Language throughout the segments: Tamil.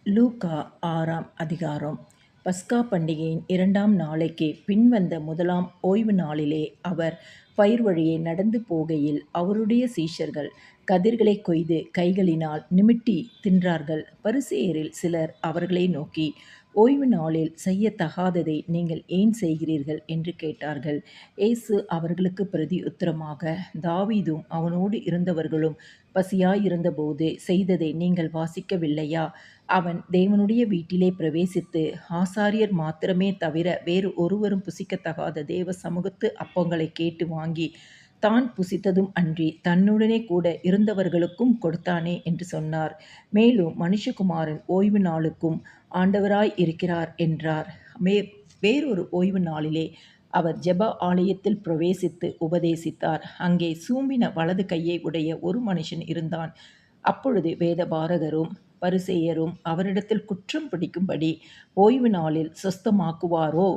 லூக்கா 6ஆம் அதிகாரம். பஸ்கா பண்டிகையின் 2ஆம் நாளைக்கு பின்வந்த முதலாம் ஓய்வு நாளிலே அவர் பயிர் வழியே நடந்து போகையில் அவருடைய சீஷர்கள் கதிர்களைக் கொய்து கைகளினால் நிமிட்டி தின்றார்கள். பரிசேயரில் சிலர் அவர்களை நோக்கி, ஓய்வு நாளில் செய்யத்தகாததை நீங்கள் ஏன் செய்கிறீர்கள் என்று கேட்டார்கள். இயேசு அவர்களுக்கு பிரதியுத்தரமாக, தாவீதும் அவனோடு இருந்தவர்களும் பசியாயிருந்தபோது செய்ததை நீங்கள் வாசிக்கவில்லையா? அவன் தேவனுடைய வீட்டிலே பிரவேசித்து ஆசாரியர் மாத்திரமே தவிர வேறு ஒருவரும் புசிக்கத்தகாத தேவ சமூகத்து அப்பங்களைக் கேட்டு வாங்கி தான் புசித்ததும் அன்றி தன்னுடனே கூட இருந்தவர்களுக்கும் கொடுத்தானே என்று சொன்னார். மேலும் மனுஷகுமாரன் ஓய்வு நாளுக்கும் ஆண்டவராய் இருக்கிறார் என்றார். வேறொரு ஓய்வு நாளிலே அவர் ஜெப ஆலயத்தில் பிரவேசித்து உபதேசித்தார். அங்கே சூம்பின வலது கையை உடைய ஒரு மனுஷன் இருந்தான். அப்பொழுது வேதபாரகரும் பரிசேயரும் அவரிடத்தில் குற்றம் பிடிக்கும்படி, ஓய்வு நாளில் சொஸ்தமாக்குவாரோ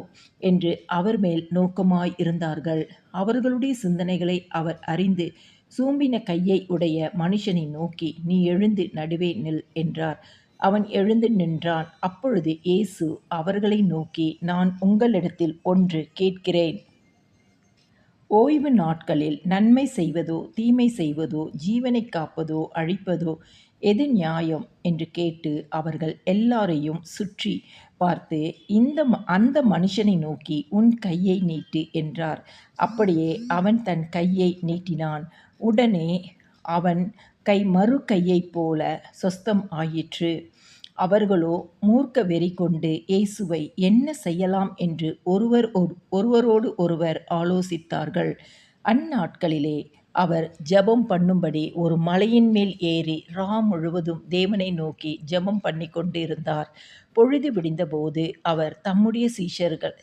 என்று அவர் மேல் நோக்கமாயிருந்தார்கள். அவர்களுடைய சிந்தனைகளை அவர் அறிந்து, சூம்பின கையை உடைய மனுஷனை நோக்கி, நீ எழுந்து நடுவே நில் என்றார். அவன் எழுந்து நின்றான். அப்பொழுது இயேசு அவர்களை நோக்கி, நான் உங்களிடத்தில் ஒன்று கேட்கிறேன். ஓய்வு நாட்களில் நன்மை செய்வதோ தீமை செய்வதோ ஜீவனைக் காப்பதோ அழிப்பதோ எது நியாயம் என்று கேட்டு அவர்கள் எல்லாரையும் சுற்றி பார்த்து அந்த மனுஷனை நோக்கி, உன் கையை நீட்டு என்றார். அப்படியே அவன் தன் கையை நீட்டினான். உடனே அவன் கை மறு கையைப் போல சொஸ்தம் ஆயிற்று. அவர்களோ மூர்க்க வெறி கொண்டு இயேசுவை என்ன செய்யலாம் என்று ஒருவரோடு ஒருவர் ஆலோசித்தார்கள். அந்நாட்களிலே அவர் ஜெபம் பண்ணும்படி ஒரு மலையின் மேல் ஏறி முழுவதும் தேவனை நோக்கி ஜெபம் பண்ணிக்கொண்டு இருந்தார். பொழுது விடிந்தபோது அவர் தம்முடைய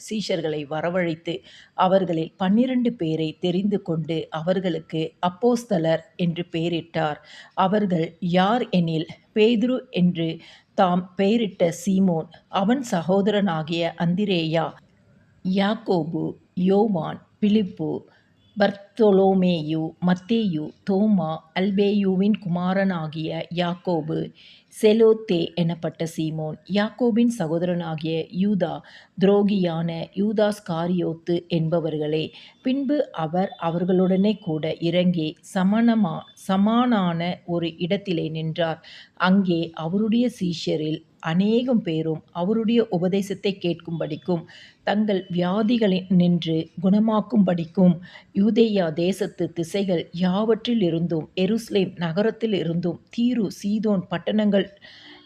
சீஷர்களை வரவழைத்து அவர்களில் 12 பேரை தெரிந்து கொண்டு அவர்களுக்கு அப்போஸ்தலர் என்று பெயரிட்டார். அவர்கள் யார் எனில், பேதுரு என்று தாம் பெயரிட்ட சீமோன், அவன் சகோதரனாகிய அந்திரேயா, யாக்கோபு, யோவான், பிலிப்பு, பர்த்தொலோமேயு, மத்தேயு, தோமா, அல்பேயுவின் குமாரனாகிய யாக்கோபு, செலோத்தே எனப்பட்ட சீமோன், யாக்கோபின் சகோதரனாகிய யூதா, துரோகியான யூதாஸ்காரியோத்து என்பவர்களே. பின்பு அவர் அவர்களுடனே கூட இறங்கி சமானான ஒரு இடத்திலே நின்றார். அங்கே அவருடைய சீஷரில் அநேகம் பேரும் அவருடைய உபதேசத்தை கேட்கும்படிக்கும் தங்கள் வியாதிகளினின்று குணமாக்கும்படிக்கும் யூதேயா தேசத்து திசைகள் யாவற்றிலிருந்தும் எருசலேம் நகரத்திலிருந்தும் தீரு சீதோன் பட்டணங்கள்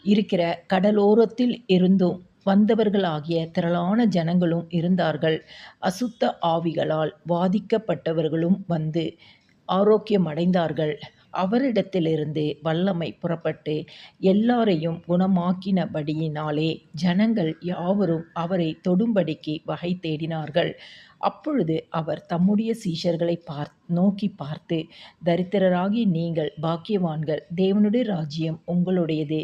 இருக்கிற கடலோரத்தில் இருந்தும் வந்தவர்களாகிய திரளான ஜனங்களும் இருந்தார்கள். அசுத்த ஆவிகளால் வாதிக்கப்பட்டவர்களும் வந்து ஆரோக்கியமடைந்தார்கள். அவரிடத்திலிருந்து வல்லமை புறப்பட்டு எல்லாரையும் குணமாக்கினபடியினாலே ஜனங்கள் யாவரும் அவரை தொடும்படிக்கு வகை தேடினார்கள். அப்பொழுது அவர் தம்முடைய சீஷர்களை நோக்கி பார்த்து, தரித்திரராகிய நீங்கள் பாக்கியவான்கள், தேவனுடைய ராஜ்யம் உங்களுடையதே.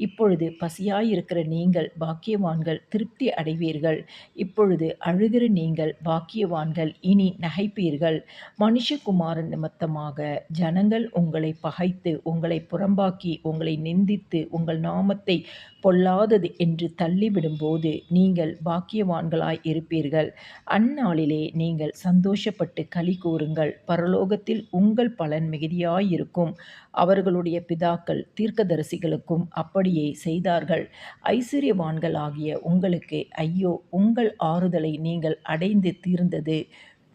இப்பொழுது பசியாயிருக்கிற நீங்கள் பாக்கியவான்கள், திருப்தி அடைவீர்கள். இப்பொழுது அழுகிற நீங்கள் பாக்கியவான்கள், இனி நகைப்பீர்கள். மனுஷகுமாரன் நிமித்தமாக ஜனங்கள் உங்களை பகைத்து உங்களை புறம்பாக்கி உங்களை நிந்தித்து உங்கள் நாமத்தை பொல்லாதது என்று தள்ளிவிடும்போது நீங்கள் பாக்கியவான்களாய் இருப்பீர்கள். அந்நாளிலே நீங்கள் சந்தோஷப்பட்டு களி கூறுங்கள், பரலோகத்தில் உங்கள் பலன் மிகுதியாயிருக்கும். அவர்களுடைய பிதாக்கள் தீர்க்கதரிசிகளுக்கும் அப்படியே செய்தார்கள். ஐசுரியவான்களாகிய உங்களுக்கு ஐயோ, உங்கள் ஆறுதலை நீங்கள் அடைந்து தீர்ந்தது.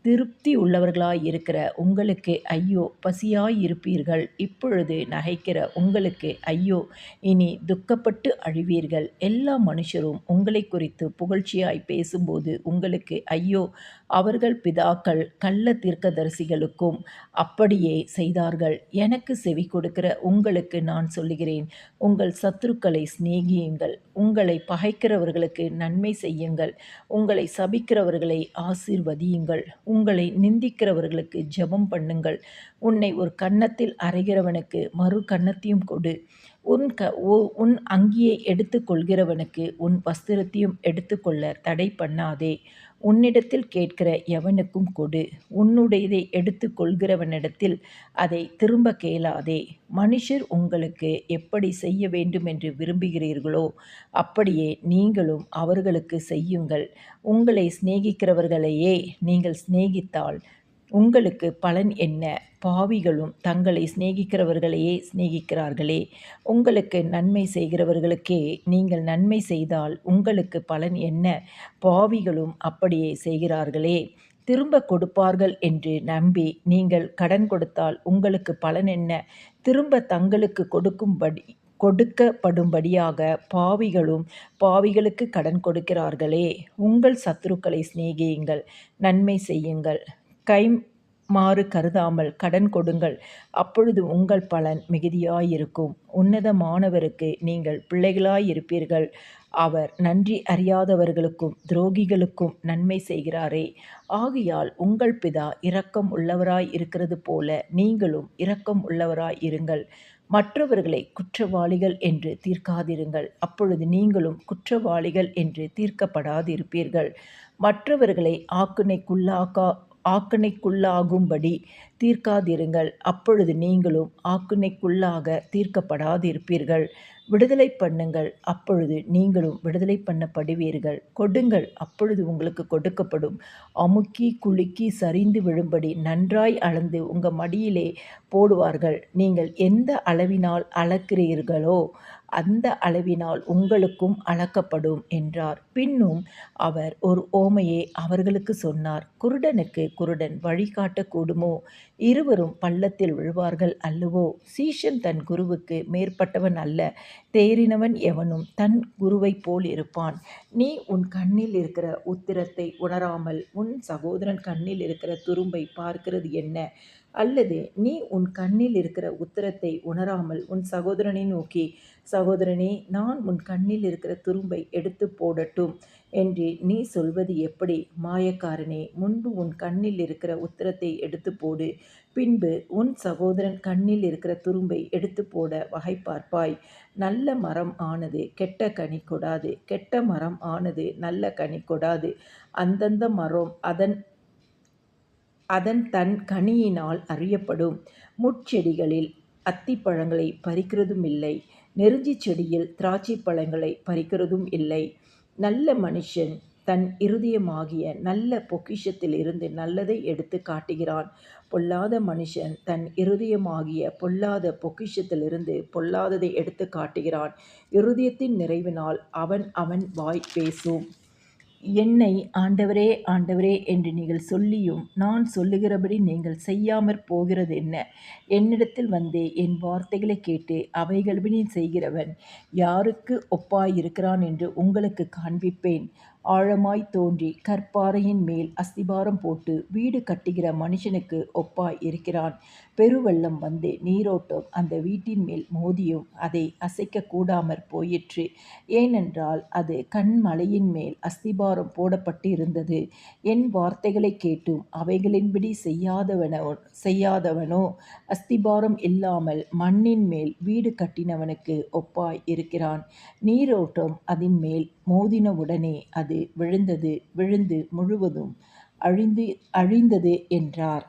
திருப்தி உள்ளவர்களாயிருக்கிற உங்களுக்கு ஐயோ, பசியாயிருப்பீர்கள். இப்பொழுது நகைக்கிற உங்களுக்கு ஐயோ, இனி துக்கப்பட்டு அழுவீர்கள். எல்லா மனுஷரும் உங்களை குறித்து புகழ்ச்சியாய் பேசும்போது உங்களுக்கு ஐயோ, அவர்கள் பிதாக்கள் கள்ள தீர்க்கதரிசிகளுக்கும் அப்படியே செய்தார்கள். எனக்கு செவி கொடுக்கிற உங்களுக்கு நான் சொல்லுகிறேன், உங்கள் சத்துருக்களை சிநேகியுங்கள், உங்களை பகைக்கிறவர்களுக்கு நன்மை செய்யுங்கள், உங்களை சபிக்கிறவர்களை ஆசீர்வதியுங்கள், உங்களை நிந்திக்கிறவர்களுக்கு ஜெபம் பண்ணுங்கள். உன்னை ஒரு கன்னத்தில் அறைகிறவனுக்கு மறு கன்னத்தையும் கொடு. உன் அங்கியை எடுத்துக்கொள்கிறவனுக்கு உன் வஸ்திரத்தையும் எடுத்துக்கொள்ள தடை பண்ணாதே. உன்னிடத்தில் கேட்கிற எவனுக்கும் கொடு. உன்னுடையதை எடுத்துக் கொள்கிறவனிடத்தில் அதைத் திரும்பக் கேளாதே. மனுஷர் உங்களுக்கு எப்படிச் செய்ய வேண்டுமென்று விரும்புகிறீர்களோ அப்படியே நீங்களும் அவர்களுக்குச் செய்யுங்கள். உங்களைச் சிநேகிக்கிறவர்களையே நீங்கள் சிநேகித்தால் உங்களுக்குப் பலன் என்ன? பாவிகளும் தங்களைச் சிநேகிக்கிறவர்களையே சிநேகிக்கிறார்களே. உங்களுக்கு நன்மை செய்கிறவர்களுக்கே நீங்கள் நன்மை செய்தால் உங்களுக்குப் பலன் என்ன? பாவிகளும் அப்படியே செய்கிறார்களே. திரும்பக் கொடுப்பார்கள் என்று நம்பி நீங்கள் கடன் கொடுத்தால் உங்களுக்குப் பலன் என்ன? திரும்பத் தங்களுக்குக் கொடுக்கப்படும்படியாகப் பாவிகளும் பாவிகளுக்குக் கடன் கொடுக்கிறார்களே. உங்கள் சத்துருக்களைச் சிநேகியுங்கள், நன்மை செய்யுங்கள், கைம்மாறு கருதாமல் கடன் கொடுங்கள். அப்பொழுது உங்கள் பலன் மிகுதியாயிருக்கும். உன்னதமானவருக்கு நீங்கள் பிள்ளைகளாயிருப்பீர்கள். அவர் நன்றி அறியாதவர்களுக்கும் துரோகிகளுக்கும் நன்மை செய்கிறாரே. ஆகையால் உங்கள் பிதா இரக்கம் உள்ளவராய் இருக்கிறது போல நீங்களும் இரக்கம் உள்ளவராய் இருங்கள். மற்றவர்களைக் குற்றவாளிகள் என்று தீர்க்காதிருங்கள். அப்பொழுது நீங்களும் குற்றவாளிகள் என்று தீர்க்கப்படாதிருப்பீர்கள். மற்றவர்களை ஆக்கினைக்குள்ளாகும்படி தீர்க்காதிருங்கள். அப்பொழுது நீங்களும் ஆக்கினைக்குள்ளாகத் தீர்க்கப்படாதிருப்பீர்கள். விடுதலை பண்ணுங்கள், அப்பொழுது நீங்களும் விடுதலை பண்ணப்படுவீர்கள். கொடுங்கள், அப்பொழுது உங்களுக்குக் கொடுக்கப்படும். அமுக்கிக் குலுக்கிச் சரிந்து விழும்படி நன்றாய் அளந்து உங்க மடியிலே போடுவார்கள். நீங்கள் எந்த அளவினால் அளக்கிறீர்களோ அந்த அளவினால் உங்களுக்கும் அளக்கப்படும் என்றார். பின்னும் அவர் ஒரு உவமையை அவர்களுக்குச் சொன்னார். குருடனுக்குக் குருடன் வழிகாட்டக் கூடுமோ? இருவரும் பள்ளத்தில் விழுவார்கள் அல்லவோ? சீஷன் தன் குருவுக்கு மேற்பட்டவன் அல்ல. தேறினவன் எவனும் தன் குருவைப் போலிருப்பான். நீ உன் கண்ணில் இருக்கிற உத்திரத்தை உணராமல் உன் சகோதரன் கண்ணில் இருக்கிற துரும்பைப் பார்க்கிறது என்ன? அல்லது நீ உன் கண்ணில் இருக்கிற உத்திரத்தை உணராமல் உன் சகோதரனை நோக்கி, சகோதரனே, நான் உன் கண்ணில் இருக்கிற துரும்பை எடுத்துப் போடட்டும் என்று நீ சொல்வது எப்படி? மாயக்காரனே, முன்பு உன் கண்ணில் இருக்கிற உத்திரத்தை எடுத்துப் போடு, பின்பு உன் சகோதரன் கண்ணில் இருக்கிற துரும்பை எடுத்துப் போட வகை பார்ப்பாய். நல்ல மரம் ஆனது கெட்ட கனி கொடாது, கெட்ட மரம் ஆனது நல்ல கனி கொடாது. அந்தந்த மரம் அதன் தன் கனியினால் அறியப்படும். முட்செடிகளில் அத்திப்பழங்களைப் பறிக்கிறதுமில்லை, நெருஞ்சிச் செடியில் திராட்சைப் பழங்களைப் பறிக்கிறதும் இல்லை. நல்ல மனுஷன் தன் இருதயமாகிய நல்ல பொக்கிஷத்திலிருந்து நல்லதை எடுத்துக் காட்டுகிறான். பொல்லாத மனுஷன் தன் இருதயமாகிய பொல்லாத பொக்கிஷத்திலிருந்து பொல்லாததை எடுத்துக் காட்டுகிறான். இருதயத்தின் நிறைவினால் அவன் அவன் வாய் பேசும். என்னை ஆண்டவரே, ஆண்டவரே என்று நீங்கள் சொல்லியும் நான் சொல்லுகிறபடி நீங்கள் செய்யாமற் போகிறதென்ன? என்னிடத்தில் வந்து என் வார்த்தைகளைக் கேட்டு அவைகளின்படி செய்கிறவன் யாருக்கு ஒப்பாயிருக்கிறான் என்று உங்களுக்குக் காண்பிப்பேன். ஆழமாய்த் தோன்றி கற்பாறையின் மேல் அஸ்திபாரம் போட்டு வீடு கட்டுகிற மனுஷனுக்கு ஒப்பாய் இருக்கிறான். பெருவெள்ளம் வந்து நீரோட்டம் அந்த வீட்டின் மேல் மோதியும் அதை அசைக்கக் கூடாமற் போயிற்று. ஏனென்றால் அது கன்மலையின் மேல் அஸ்திபாரம் போடப்பட்டிருந்தது. என் வார்த்தைகளைக் கேட்டும் அவைகளின்படி செய்யாதவனோ அஸ்திபாரம் இல்லாமல் மண்ணின் மேல் வீடு கட்டினவனுக்கு ஒப்பாய் இருக்கிறான். நீரோட்டம் அதின்மேல் மோதினவுடனே அது விழுந்து முழுவதும் அழிந்தது என்றார்.